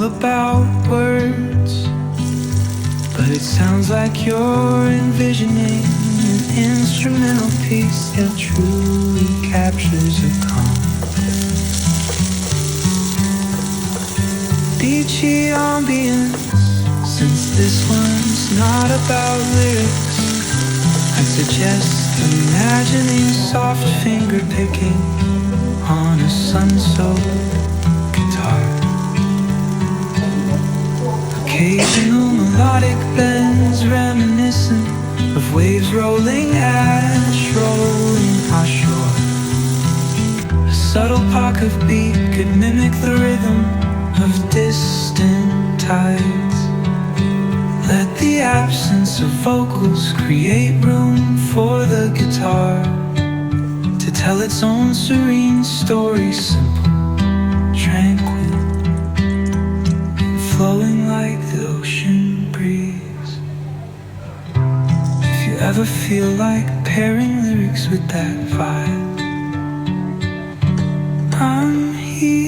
about words, but it sounds like you're envisioning an instrumental piece that truly captures a calm. Beachy ambience, since this one's not about lyrics, I suggest imagining soft finger picking on a sun-soaked guitar. Occasional melodic bends reminiscent of waves rolling ash, rolling ashore. A subtle pock of beat could mimic the rhythm of distant tides. Let the absence of vocals create room for the guitar to tell its own serene story, simple, tranquil, flowing like the ocean breeze. If you ever feel like pairing lyrics with that vibe, I'm here.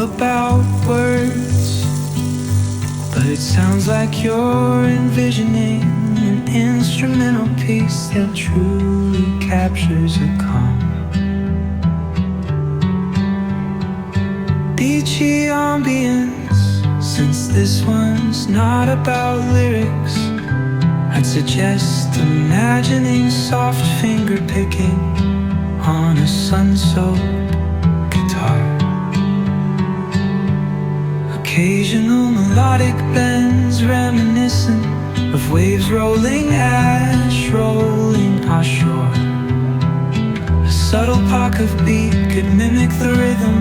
About words, but it sounds like you're envisioning an instrumental piece that truly captures a calm. Beachy ambience, since this one's not about lyrics, I'd suggest imagining soft finger picking on a sun-soaked guitar. Occasional melodic bends reminiscent of waves rolling ash, rolling ashore. A subtle pock of beat could mimic the rhythm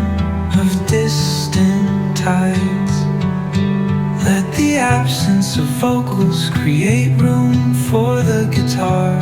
of distant tides. Let the absence of vocals create room for the guitar